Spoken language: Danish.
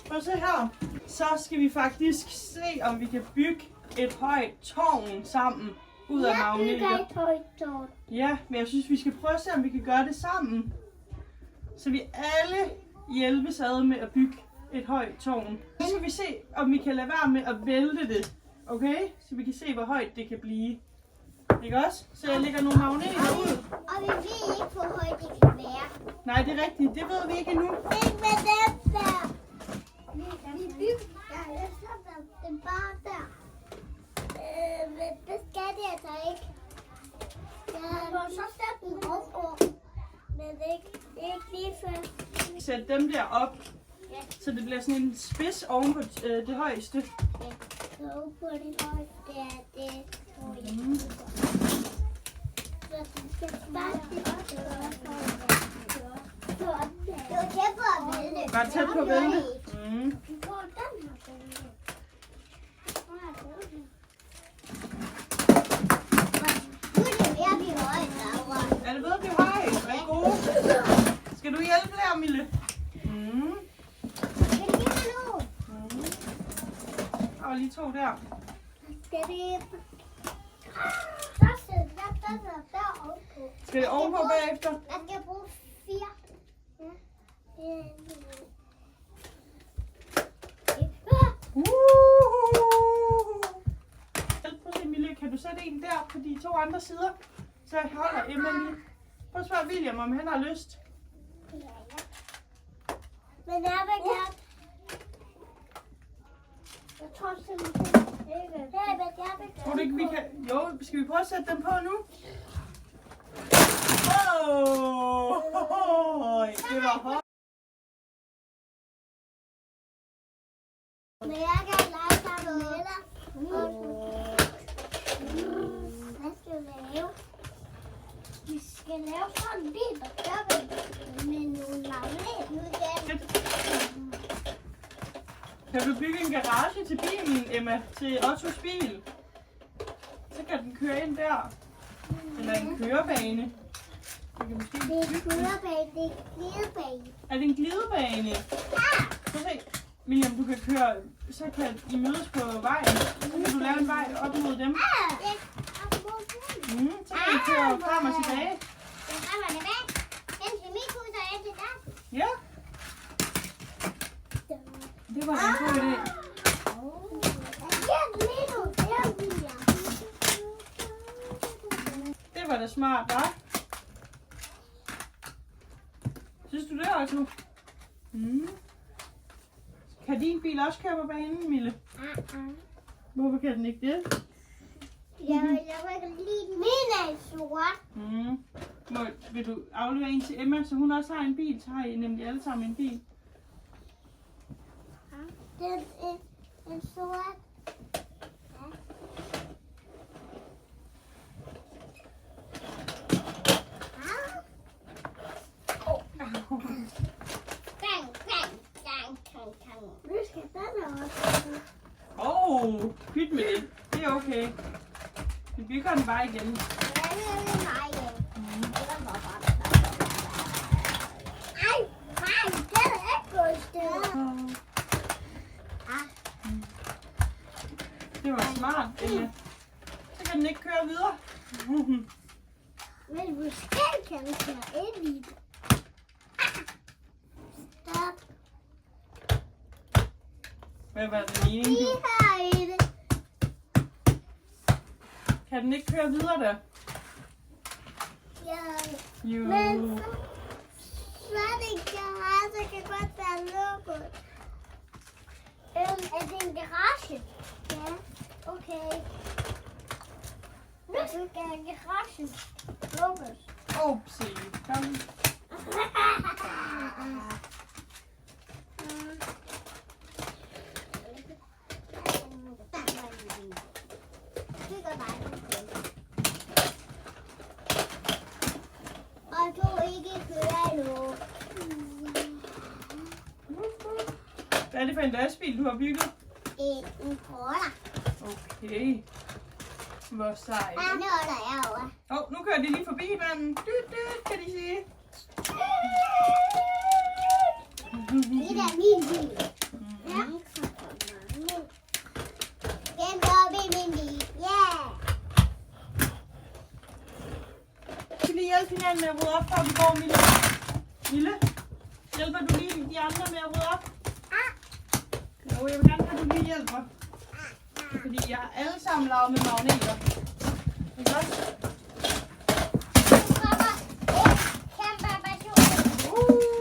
Prøv at se her. Så skal vi faktisk se, om vi kan bygge et højt tårn sammen ud af magneter. Jeg bygger et højt tårn. Ja, men jeg synes, vi skal prøve at se, om vi kan gøre det sammen. Så vi alle hjælpes ad med at bygge et højt tårn. Så skal vi se, om vi kan lade være med at vælte det. Okay? Så vi kan se, hvor højt det kan blive. Ikke også? Så jeg lægger nogle magneter ud. Og vi ved ikke, hvor højt det kan være. Nej, det er rigtigt. Det ved vi ikke endnu. Ikke med dem der. Vi bygger. Jeg sætter dem bare der. Men det skal det altså ikke. Jeg må så sætte den ovenpå. Men det er ikke lige før. Sæt dem der op, så det bliver sådan en spids oven på det højeste. Så på det højeste er det, tror jeg. Så den skal bare det var tæt på at vælte. Var det tæt på at vælte? Vi får den her vælte. Nu er det ved at blive højt, Laura. Er det ved at blive højt? Rigtig gode. Skal du hjælpe der, Mille? Skal det give mig nu? Og lige to der. Skal det... Der sidder der ovenpå. Skal det ovenpå bagefter? Jeg skal bruge 4. Ja. Prøv at se, Mille. Kan du sætte en der på de to andre sider? Så holder Emma lige. Prøv at spørge William, om han har lyst. Ja. Men jeg vil gerne... Jeg tror simpelthen ikke. Tror du ikke, vi kan... Jo, skal vi prøve at sætte dem på nu? Det var højt. Men jeg kan lege sammen med dig. Hvad skal vi lave? Vi skal lave sådan en bil, der gør med nogle magnet. Kan du bygge en garage til bilen, Emma? Til Ottos bil? Så kan den køre ind der. Eller en kørebane. Det kan måske Det er en kørebane, det er en glidebane. Er det en glidebane? Ja! Prøv at se. William, du kan køre, så kan I mødes på vejen. Så kan du lave en vej op mod dem. Så kan I køre frem og tilbage. Frem og tilbage. Den til mit hus og den til dig. Ja. Det var en god idé. Det var da smart, hva'? Synes du det, Otto? Kan din bil også køre på banen, Mille? Hvorfor kan den ikke det? Jeg vil lige min er sort. Vil du aflevere en til Emma, så hun også har en bil? Så har I nemlig alle sammen en bil. Den er en sort. Nu skal den også. Pyt med det. Det er okay. Vi bygger den bare igen. Det var smart, Emma. Så kan den ikke køre videre. Men måske kan vi køre ind i det. Stop. Hvad var det meningen? Vi har i det. Kan den ikke køre videre der? Ja. Jo. Men så er det en garage, kan godt være lukket. Er det en garage? Ja. Okay. Nu skal garagen lukkes. Upsi. Kom. Og du ikke kører endnu. Hvad er det for en lastbil, du har bygget? En porter. Okay. Hvor sejt. Ja, nu er der herovre. Nu kører de lige forbi hinanden. Kan de sige. Det er min bil. Ja. Den går ved min bil. Ja. Skal vi hjælpe hinanden med at rydde op, før vi går, Mille? Mille? Hjælper du lige de andre med at rydde op? Jo, jeg vil gerne have, at du lige hjælper. Fordi jeg har alle sammen lavet med magneter. Ikke også?